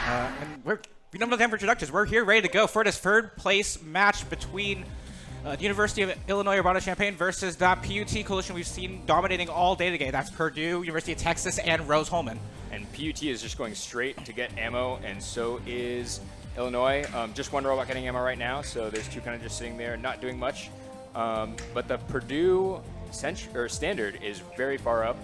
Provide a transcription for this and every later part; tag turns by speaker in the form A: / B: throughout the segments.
A: And we don't have time for introductions. We're here ready to go for this third place match between the University of Illinois Urbana-Champaign versus that PUT coalition we've seen dominating all day today. That's Purdue, University of Texas, and Rose-Hulman.
B: And PUT is just going straight to get ammo, and so is Illinois. Just one robot getting ammo right now, so there's two kind of just sitting there not doing much. But the Purdue standard is very far up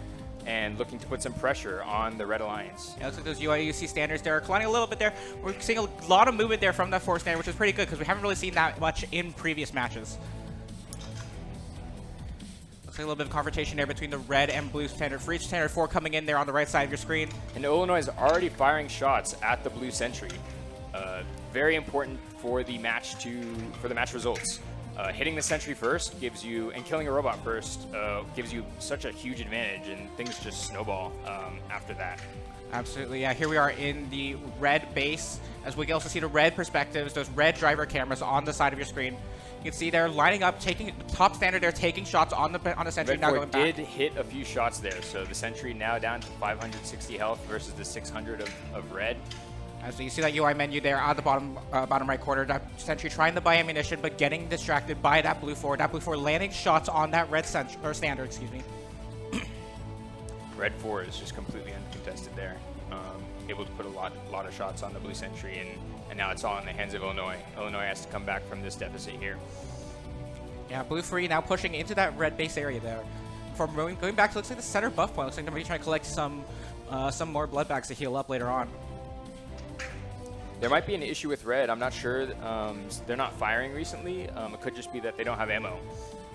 B: and looking to put some pressure on the Red Alliance.
A: Yeah, looks like those UIUC standards there are colliding a little bit there. We're seeing a lot of movement there from that 4 standard, which is pretty good because we haven't really seen that much in previous matches. Looks like a little bit of confrontation there between the red and blue standard. For each standard 4 coming in there on the right side of your screen.
B: And Illinois is already firing shots at the blue sentry. Very important for the match results. Hitting the sentry first gives you, and killing a robot first gives you such a huge advantage, and things just snowball after that.
A: Absolutely, yeah. Here we are in the red base, as we can also see the red perspectives, those red driver cameras on the side of your screen. You can see they're lining up, taking the top standard. They're taking shots on the sentry.
B: Red
A: now going back.
B: did hit a few shots there, so the sentry now down to 560 health versus the 600 of red.
A: So you see that UI menu there at the bottom right corner. That sentry trying to buy ammunition, but getting distracted by that blue 4. That blue 4 landing shots on that red standard, excuse me.
B: Red 4 is just completely uncontested there. Able to put a lot of shots on the blue sentry, and now it's all in the hands of Illinois. Illinois has to come back from this deficit here.
A: Yeah, blue 3 now pushing into that red base area there. From going back to, looks like the center buff point. Looks like they're maybe trying to collect some more blood bags to heal up later on.
B: There might be an issue with red. I'm not sure. They're not firing recently. It could just be that they don't have ammo.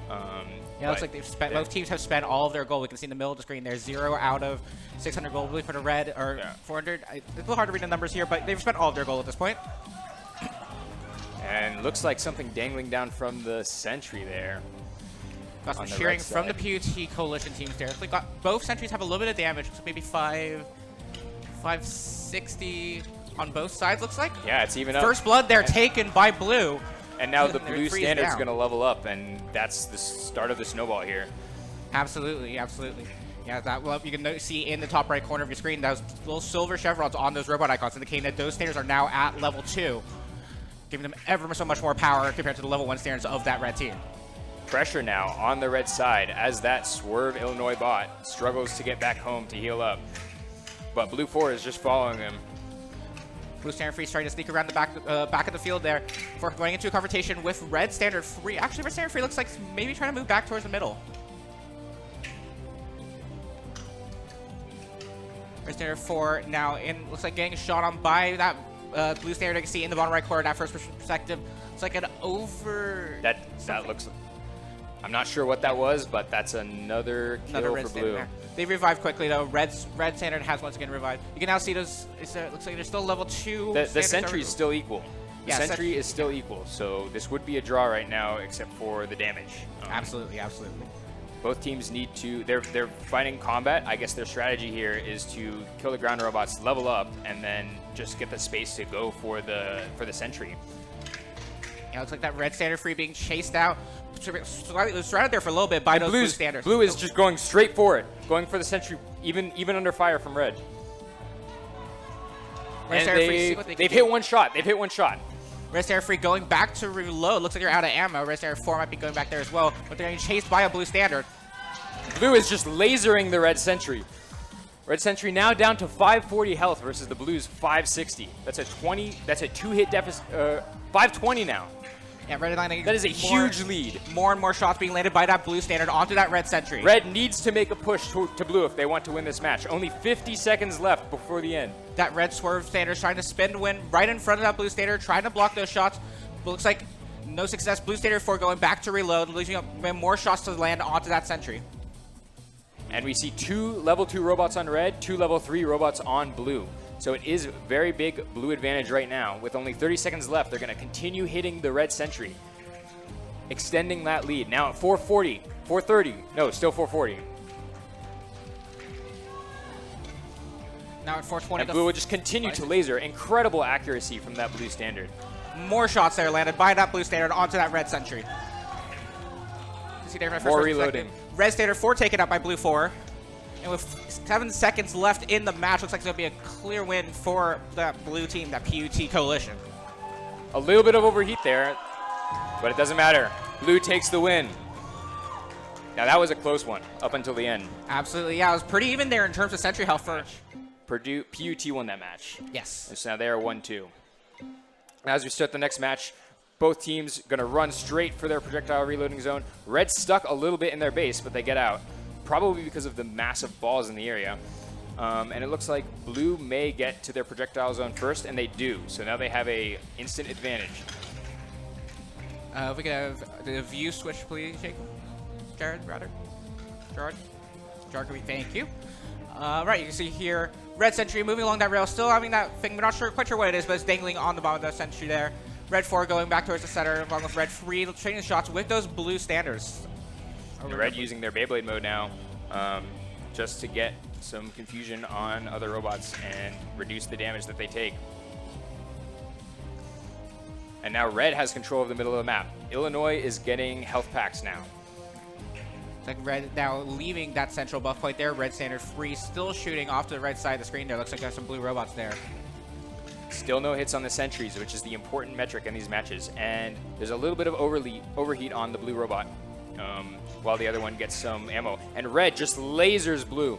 A: Yeah, it looks like they've spent. Both teams have spent all of their gold. We can see in the middle of the screen there's 0 out of 600 gold, I believe, for the red, or 400. It's a little hard to read the numbers here, but they've spent all of their gold at this point.
B: And looks like something dangling down from the sentry there.
A: Got some cheering from the PUT coalition teams there. We got both sentries have a little bit of damage. So maybe 560 on both sides. Looks like.
B: Yeah, it's even up.
A: First blood there taken by blue.
B: And now the blue standard's going to level up, and that's the start of the snowball here.
A: Absolutely, absolutely. Yeah, that you can see in the top right corner of your screen those little silver chevrons on those robot icons, indicating that those standards are now at level 2, giving them ever so much more power compared to the level 1 standards of that red team.
B: Pressure now on the red side as that Swerve Illinois bot struggles to get back home to heal up. But blue 4 is just following him.
A: Blue standard 3 trying to sneak around the back of the field there for going into a confrontation with red standard 3. Actually, red standard 3 looks like maybe trying to move back towards the middle. Red standard 4 now looks like getting shot on by that blue standard. You can see in the bottom right corner, that first perspective. It's like an over.
B: That looks. I'm not sure what that was, but that's another kill for blue.
A: They revived quickly though. Red standard has once again revived. You can now see those. Looks like they're still level 2.
B: The sentry is still equal. The sentry is still equal. So this would be a draw right now, except for the damage.
A: Absolutely, absolutely.
B: Both teams need to. They're fighting combat. I guess their strategy here is to kill the ground robots, level up, and then just get the space to go for the sentry.
A: Yeah, looks like that red standard 3 being chased out. Surrounded there for a little bit by those blue standards.
B: Blue is just going straight for it, going for the sentry, even under fire from red. And they've hit one shot. They've hit one shot.
A: Red standard 3 going back to reload. Looks like they're out of ammo. Red standard 4 might be going back there as well, but they're getting chased by a blue standard.
B: Blue is just lasering the red sentry. Red sentry now down to 540 health versus the blue's 560. That's a 2-hit deficit. 520 now.
A: Yeah, red line.
B: That is a huge lead.
A: More and more shots being landed by that blue standard onto that red sentry.
B: Red needs to make a push to blue if they want to win this match. Only 50 seconds left before the end.
A: That red Swerve standard is trying to spin to win right in front of that blue standard, trying to block those shots. But looks like no success. Blue standard 4 going back to reload, losing more shots to land onto that sentry.
B: And we see 2 level 2 robots on red, 2 level 3 robots on blue. So it is very big blue advantage right now. With only 30 seconds left, they're going to continue hitting the red sentry, extending that lead. Now at 440, 430. No, still 440.
A: Now at 420.
B: And blue will just continue to laser. Incredible accuracy from that blue standard.
A: More shots there landed by that blue standard onto that red sentry. See there,
B: more reloading.
A: Red standard 4 taken out by blue 4. And with 7 seconds left in the match, looks like it's going to be a clear win for that blue team, that PUT coalition.
B: A little bit of overheat there, but it doesn't matter. Blue takes the win. Now that was a close one up until the end.
A: Absolutely, yeah. It was pretty even there in terms of sentry health for
B: Purdue. PUT won that match.
A: Yes.
B: And so now they are 1-2. As we start the next match, both teams going to run straight for their projectile reloading zone. Red stuck a little bit in their base, but they get out, probably because of the massive balls in the area. And it looks like blue may get to their projectile zone first, and they do. So now they have a instant advantage.
A: If we could have the view switch, please, Jacob. Jared, rather. Gerard, thank you. Right, you can see here, red sentry moving along that rail, still having that thing. We're not quite sure what it is, but it's dangling on the bottom of the sentry there. Red 4 going back towards the center, along with red 3 trading shots with those blue standards.
B: And red using their Beyblade mode now, just to get some confusion on other robots and reduce the damage that they take. And now red has control of the middle of the map. Illinois is getting health packs now.
A: It's like red now leaving that central buff point there. Red standard free, still shooting off to the right side of the screen there. Looks like there's some blue robots there.
B: Still no hits on the sentries, which is the important metric in these matches. And there's a little bit of overheat on the blue robot, while the other one gets some ammo. And red just lasers blue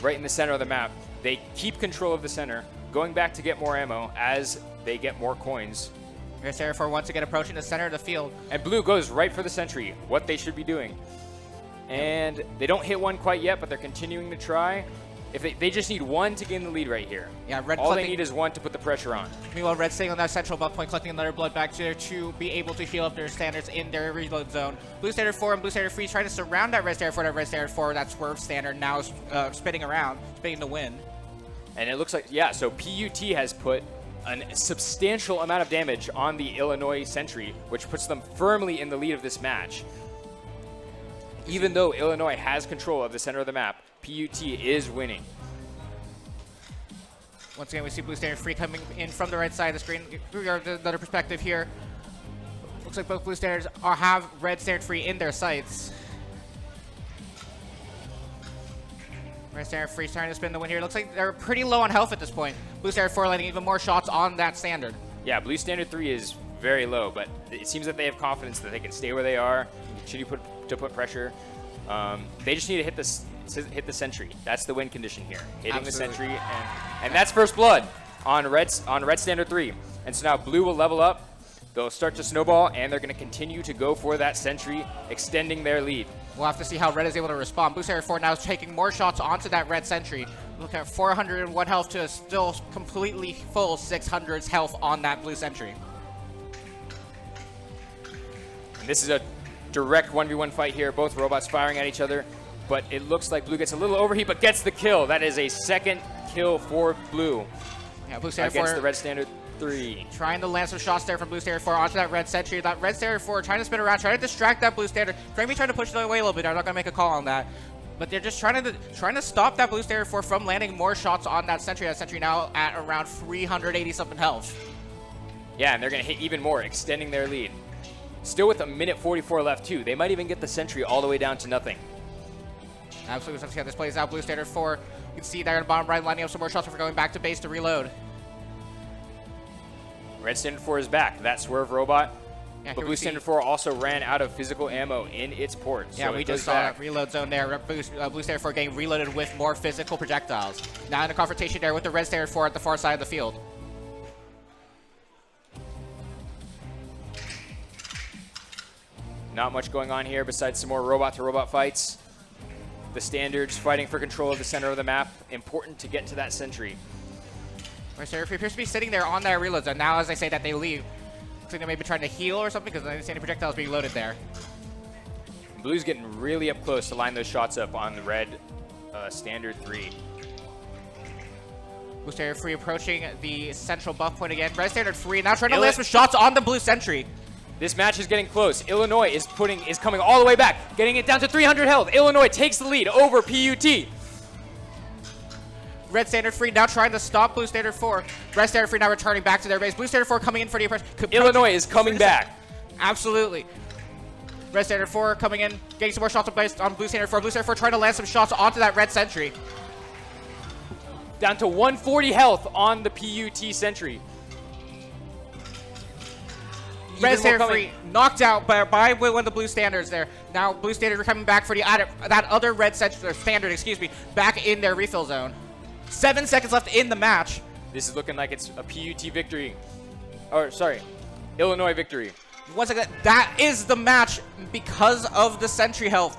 B: right in the center of the map. They keep control of the center, going back to get more ammo as they get more coins.
A: Here's Sarah for once again approaching the center of the field.
B: And blue goes right for the sentry, what they should be doing. And they don't hit one quite yet, but they're continuing to try. If they just need one to gain the lead right here.
A: Yeah, red.
B: All they need is one to put the pressure on.
A: Meanwhile, red staying on that central buff point, collecting another blood back there to be able to heal up their standards in their reload zone. Blue standard 4 and blue standard 3 trying to surround that red standard 4. That red standard 4, that swerve standard now is spinning around, spinning the win.
B: And it looks like, yeah, so PUT has put a substantial amount of damage on the Illinois sentry, which puts them firmly in the lead of this match. Even though Illinois has control of the center of the map, PUT is winning.
A: Once again, we see blue standard 3 coming in from the right side of the screen. We have another perspective here. Looks like both blue standards have red standard 3 in their sights. Red standard 3 trying to spin the win here. Looks like they're pretty low on health at this point. Blue standard 4 letting even more shots on that standard.
B: Yeah, blue standard 3 is very low, but it seems that they have confidence that they can stay where they are and continue to put pressure. They just need to hit the sentry. That's the win condition here. Hitting the sentry, and that's first blood on red standard 3. And so now blue will level up. They'll start to snowball, and they're going to continue to go for that sentry, extending their lead.
A: We'll have to see how red is able to respond. Blue standard 4 now is taking more shots onto that red sentry. Look at 401 health to a still completely full 600s health on that blue sentry.
B: And this is a direct 1v1 fight here. Both robots firing at each other, but it looks like blue gets a little overheat, but gets the kill. That is a second kill for blue.
A: Yeah, blue standard 4
B: against the red standard 3.
A: Trying to land some shots there from blue standard 4 onto that red sentry. That red standard 4 trying to spin around, trying to distract that blue standard. Maybe trying to push it away a little bit. I'm not going to make a call on that. But they're just trying to stop that blue standard 4 from landing more shots on that sentry. That sentry now at around 380-something health.
B: Yeah, and they're going to hit even more, extending their lead. Still with a minute 44 left, too. They might even get the sentry all the way down to nothing.
A: Absolutely. Let's see how this plays out. Blue standard 4. You can see there in the bottom right, lining up some more shots before going back to base to reload.
B: Red standard 4 is back. That swerve robot.
A: Yeah,
B: but blue standard 4 also ran out of physical ammo in its port.
A: Yeah,
B: so
A: we just saw that reload zone there. Blue standard 4 getting reloaded with more physical projectiles. Now in a confrontation there with the red standard 4 at the far side of the field.
B: Not much going on here besides some more robot-to-robot fights. The standards fighting for control of the center of the map. Important to get to that sentry.
A: Red standard 3 appears to be sitting there on that reload zone. Now as I say that, they leave. Looks like they may be trying to heal or something because I didn't see any projectiles being loaded there.
B: Blue's getting really up close to line those shots up on the red standard 3.
A: Blue standard 3 approaching the central buff point again. Red standard 3 now trying to land some shots on the blue sentry.
B: This match is getting close. Illinois is coming all the way back, getting it down to 300 health. Illinois takes the lead over PUT.
A: Red standard 3 now trying to stop blue standard 4. Red standard 3 now returning back to their base. Blue standard 4 coming in for the approach.
B: Illinois is coming back.
A: Absolutely. Red Standard 4 coming in, getting some more shots on Blue Standard 4. Blue Standard 4 trying to land some shots onto that red sentry.
B: Down to 140 health on the PUT sentry.
A: Red Standard 3 knocked out by one of the Blue Standards there. Now Blue Standard are coming back for that other red standard, excuse me, back in their refill zone. 7 seconds left in the match.
B: This is looking like it's a PUT victory. Or, sorry, Illinois victory.
A: Once again, that is the match because of the sentry health.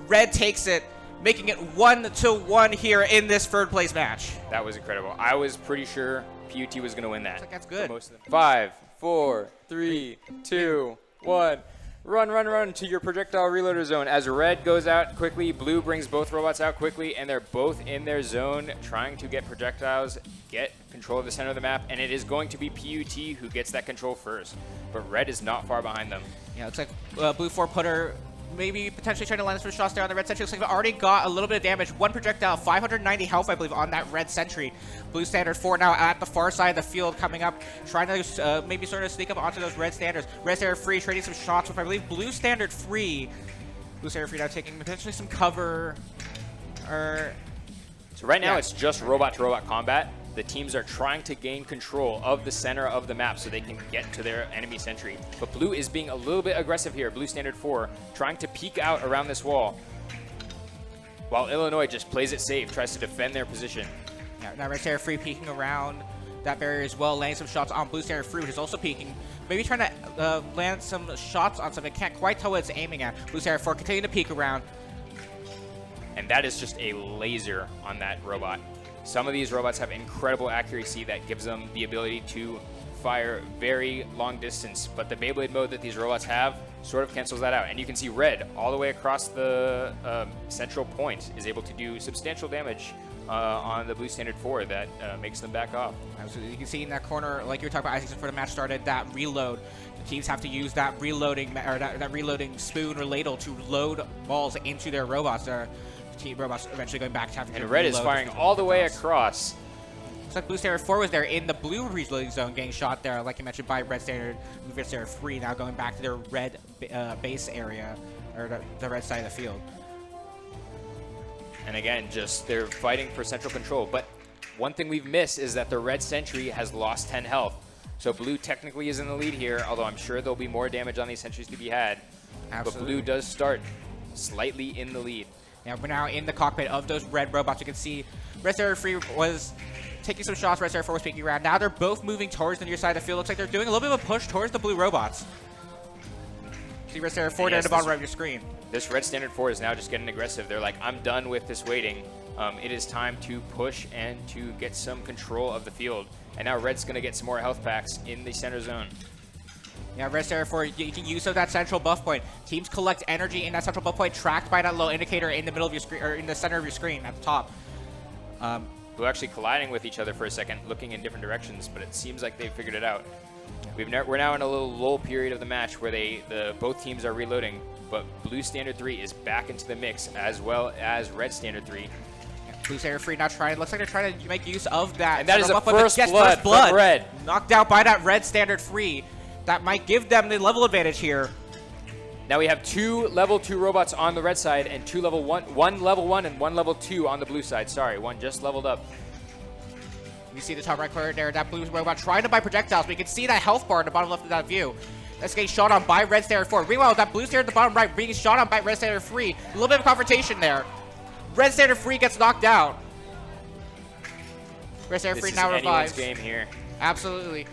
A: Red takes it, making it 1-1 here in this third place match.
B: That was incredible. I was pretty sure PUT was going to win that.
A: Looks like that's good.
B: 5, 4, 3, 2, 1. Run to your projectile reloader zone. As red goes out quickly, blue brings both robots out quickly, and they're both in their zone trying to get projectiles, get control of the center of the map, and it is going to be PUT who gets that control first. But red is not far behind them.
A: Yeah, looks like blue 4 PUTR maybe potentially trying to land some shots there on the red sentry. Looks like they've already got a little bit of damage. One projectile, 590 health, I believe, on that red sentry. Blue Standard 4 now at the far side of the field coming up, trying to maybe sort of sneak up onto those red standards. Red Standard 3 trading some shots with, I believe, Blue Standard 3. Blue Standard 3 now taking potentially some cover.
B: So right now it's just robot-to-robot combat. The teams are trying to gain control of the center of the map so they can get to their enemy sentry. But blue is being a little bit aggressive here. Blue Standard 4 trying to peek out around this wall, while Illinois just plays it safe, tries to defend their position.
A: Yeah, now Red Standard 3 peeking around that barrier as well, landing some shots on Blue Standard 3, which is also peeking. Maybe trying to land some shots on something. Can't quite tell what it's aiming at. Blue Standard 4 continuing to peek around.
B: And that is just a laser on that robot. Some of these robots have incredible accuracy that gives them the ability to fire very long distance, but the Beyblade mode that these robots have sort of cancels that out. And you can see red all the way across the central point is able to do substantial damage on the Blue Standard 4 that makes them back off.
A: Absolutely. You can see in that corner, like you were talking about, Isaac, before the match started, that reload. The teams have to use that reloading or that reloading spoon or ladle to load balls into their robots. Team robots eventually going back to having to
B: and red is firing all the way across.
A: Looks like Blue Standard 4 was there in the blue reloading zone, getting shot there, like you mentioned, by Red Standard 3, now going back to their red base area, or the red side of the field.
B: And again, just they're fighting for central control. But one thing we've missed is that the red sentry has lost 10 health. So blue technically is in the lead here, although I'm sure there'll be more damage on these sentries to be had. Absolutely. But blue does start slightly in the lead.
A: Yeah, we're now in the cockpit of those red robots. You can see Red Standard 3 was taking some shots. Red Standard 4 was peeking around. Now they're both moving towards the near side of the field. Looks like they're doing a little bit of a push towards the blue robots. See Red Standard 4 down at the bottom right of your screen.
B: This Red Standard 4 is now just getting aggressive. They're like, I'm done with this waiting. It is time to push and to get some control of the field. And now Red's going to get some more health packs in the center zone.
A: Yeah, Red Standard 4, you can use of that central buff point. Teams collect energy in that central buff point, tracked by that little indicator in the middle of your screen, or in the center of your screen at the top.
B: We're actually colliding with each other for a second, looking in different directions, but it seems like they've figured it out. We're now in a little lull period of the match where both teams are reloading, but Blue Standard 3 is back into the mix, as well as Red Standard 3.
A: Blue Standard 3 now trying, looks like they're trying to make use of that.
B: And that is a first blood from Red.
A: Knocked out by that Red Standard 3. That might give them the level advantage here.
B: Now we have 2 level 2 robots on the red side and 2 level 1, one level 1 and 1 level 2 on the blue side. Sorry, one just leveled up.
A: You see the top right corner there, that blue robot trying to buy projectiles, but you can see that health bar in the bottom left of that view. That's getting shot on by Red Standard 4. Meanwhile, that blue standard at the bottom right being shot on by Red Standard 3. A little bit of confrontation there. Red Standard 3 gets knocked out. Red Standard 3 now revives.
B: This is anyone's game here.
A: Absolutely.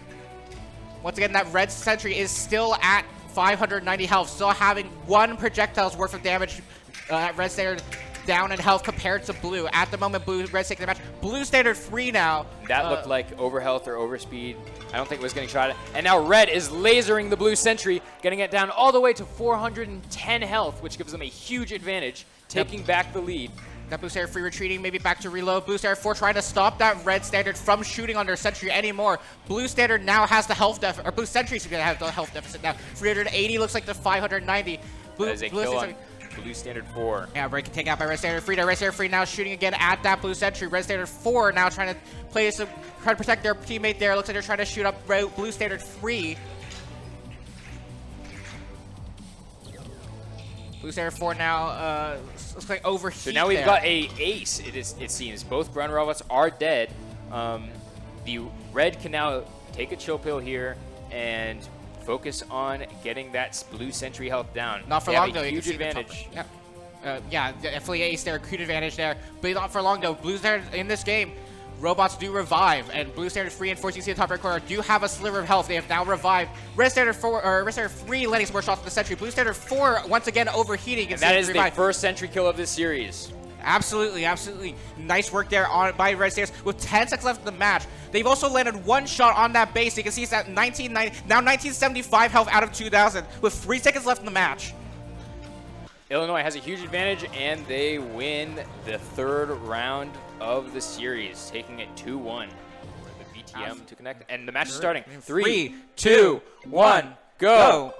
A: Once again, that red sentry is still at 590 health, still having 1 projectile's worth of damage at Red Standard down in health compared to blue. At the moment, Red's taking the match. Blue Standard 3 now.
B: That looked like overhealth or overspeed. I don't think it was getting shot at. And now Red is lasering the blue sentry, getting it down all the way to 410 health, which gives them a huge advantage, taking back the lead.
A: That Blue Standard 3 retreating, maybe back to reload. Blue Standard 4 trying to stop that Red Standard from shooting on their sentry anymore. Blue Standard now has the health deficit, or Blue Sentry's going to have the health deficit now. 380 looks like the 590.
B: That is a kill on Blue Standard 4.
A: Yeah, break taken out by Red Standard 3. Red Standard 3 now shooting again at that Blue Sentry. Red Standard 4 now trying to protect their teammate there. Looks like they're trying to shoot up Blue Standard 3. Blue Standard 4 now looks like overheat.
B: So now we've
A: there.
B: got a ace, it seems. Both ground robots are dead. The red can now take a chill pill here and focus on getting that blue sentry health down.
A: Not for
B: they
A: long,
B: have a
A: though.
B: huge advantage.
A: Yeah, definitely ace there, acute advantage there. But not for long, though. Blue Standard in this game, robots do revive, and Blue Standard 3 and 4, you see the top right corner, do have a sliver of health. They have now revived. Red Standard 4, or Red Standard 3 letting some more shots at the sentry. Blue Standard 4 once again overheating.
B: And that is the first sentry kill of this series.
A: Absolutely, absolutely. Nice work there by Red Stairs. With 10 seconds left in the match, they've also landed one shot on that base. You can see it's at 1990, now 1975 health out of 2,000 with 3 seconds left in the match.
B: Illinois has a huge advantage, and they win the third round of the series, taking it 2-1 for the VTM to connect. And the match is starting. 3, 2, 1, go!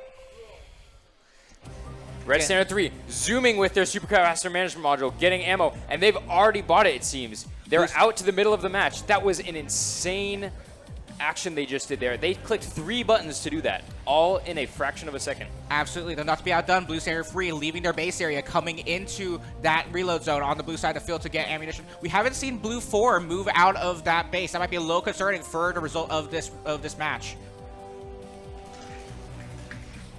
B: Red Standard 3 zooming with their supercapacitor management module, getting ammo, and they've already bought it, it seems. They're out to the middle of the match. That was an insane action they just did there. They clicked 3 buttons to do that, all in a fraction of a second.
A: Absolutely. They're not to be outdone. Blue Standard 3 leaving their base area, coming into that reload zone on the blue side of the field to get ammunition. We haven't seen Blue 4 move out of that base. That might be a little concerning for the result of this match.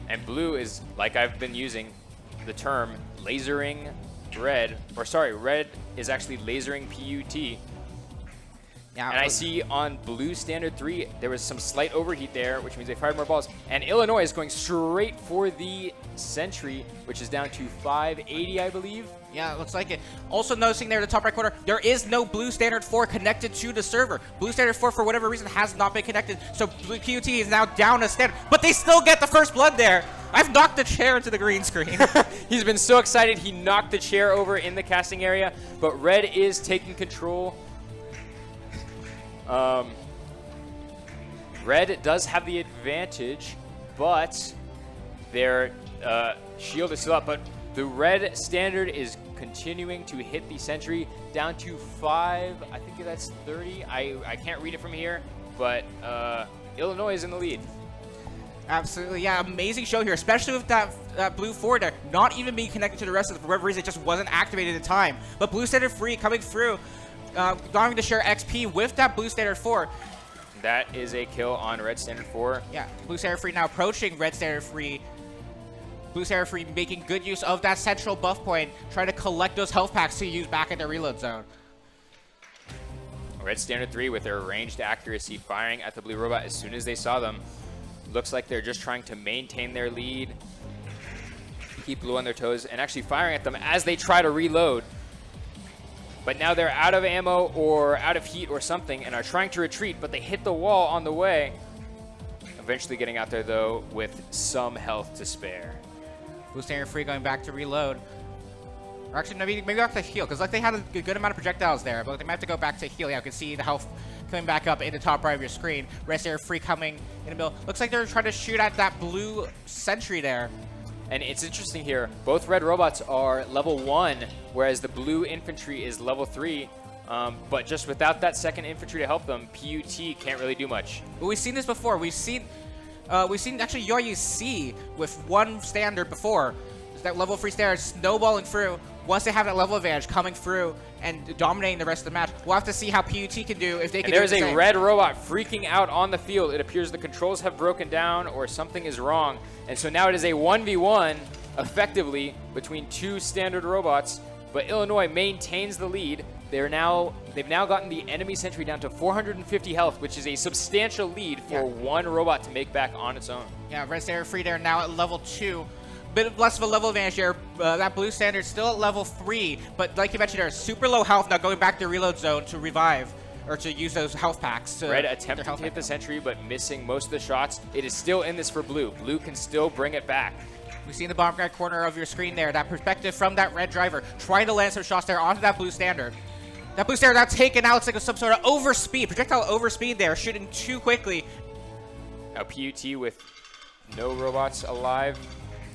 B: And Blue is, like I've been using the term, lasering red, or sorry, red is actually lasering PUT.
A: Yeah,
B: and I see on Blue Standard 3, there was some slight overheat there, which means they fired more balls. And Illinois is going straight for the sentry, which is down to 580, I believe.
A: Yeah, it looks like it. Also noticing there in the top right corner, there is no Blue Standard 4 connected to the server. Blue Standard 4, for whatever reason, has not been connected. So Blue PUT is now down a standard, but they still get the first blood there. I've knocked the chair into the green screen.
B: He's been so excited, he knocked the chair over in the casting area, but Red is taking control. Red does have the advantage, but their shield is still up. But the Red Standard is continuing to hit the sentry down to 5. I think that's 30. I can't read it from here, but Illinois is in the lead.
A: Absolutely, yeah, amazing show here, especially with that Blue 4 there, not even being connected to the rest of it. For whatever reason, it just wasn't activated in time. But Blue Standard 3 coming through, going to share XP with that Blue Standard 4.
B: That is a kill on Red Standard 4.
A: Yeah, Blue Standard 3 now approaching Red Standard 3. Blue Standard 3 making good use of that central buff point, trying to collect those health packs to use back in their reload zone.
B: Red Standard 3 with their ranged accuracy firing at the blue robot as soon as they saw them. Looks like they're just trying to maintain their lead, keep Blue on their toes, and actually firing at them as they try to reload. But now they're out of ammo or out of heat or something and are trying to retreat, but they hit the wall on the way. Eventually getting out there, though, with some health to spare.
A: Blue Standard 3 going back to reload. Or actually, maybe back to heal, because like they had a good amount of projectiles there, but they might have to go back to heal. Yeah, you can see the health coming back up in the top right of your screen. Red Standard 3 coming in the middle. Looks like they're trying to shoot at that blue sentry there.
B: And it's interesting here, both red robots are level 1, whereas the blue infantry is level 3. But just without that second infantry to help them, PUT can't really do much.
A: But we've seen this before. We've seen actually UIUC with one standard before. That level 3 standard snowballing through. Once they have that level advantage coming through and dominating the rest of the match, we'll have to see how PUT can do if they can do the same.
B: There's a red robot freaking out on the field. It appears the controls have broken down or something is wrong. And so now it is a 1v1 effectively between 2 standard robots, but Illinois maintains the lead. They've now gotten the enemy sentry down to 450 health, which is a substantial lead for one robot to make back on its own.
A: Yeah, Red Standard 3 there now at level 2. Bit less of a level advantage here. That blue standard still at level 3, but like you mentioned, they're super low health now, going back to reload zone to revive or to use those health packs.
B: Red attempting to hit the sentry, but missing most of the shots. It is still in this for blue. Blue can still bring it back.
A: We see in the bottom right corner of your screen there, that perspective from that red driver, trying to land some shots there onto that blue standard. That blue standard now taken out, it's like some sort of overspeed, projectile overspeed there, shooting too quickly.
B: Now PUT with no robots alive.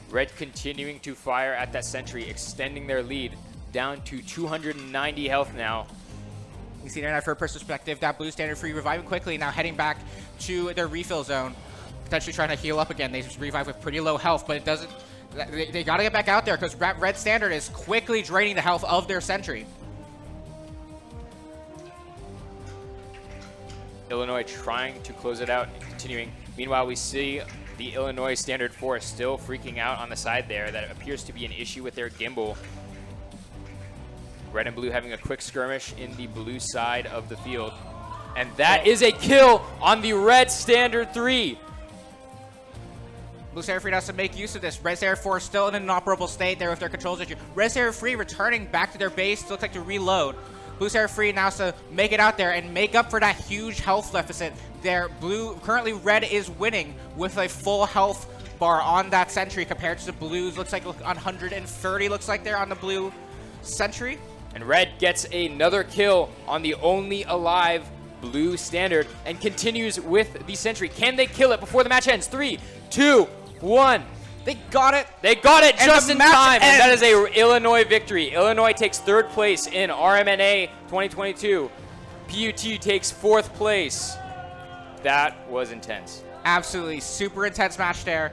B: Red continuing to fire at that sentry, extending their lead down to 290 health now.
A: You see there in our first perspective, that blue standard 3 reviving quickly, now heading back to their refill zone, potentially trying to heal up again. They just revive with pretty low health, but it doesn't They got to get back out there because Red Standard is quickly draining the health of their sentry.
B: Illinois trying to close it out and continuing. Meanwhile, we see the Illinois Standard Force still freaking out on the side there. That appears to be an issue with their gimbal. Red and blue having a quick skirmish in the blue side of the field. And that is a kill on the Red Standard 3.
A: Blue Standard Free has to make use of this. Red Standard 4 still in an inoperable state there with their controls issue. Red Standard Free returning back to their base. Looks like to reload. Blue Standard Free now has to make it out there and make up for that huge health deficit. Currently red is winning with a full health bar on that sentry compared to the blues. Looks like on 130 looks like they're on the blue sentry.
B: And red gets another kill on the only alive blue standard and continues with the sentry. Can they kill it before the match ends? 3, 2, 1.
A: They got it.
B: They got it just in time, and that is a Illinois victory. Illinois takes 3rd place in RMNA 2022. PUT takes 4th place. That was intense.
A: Absolutely super intense match there.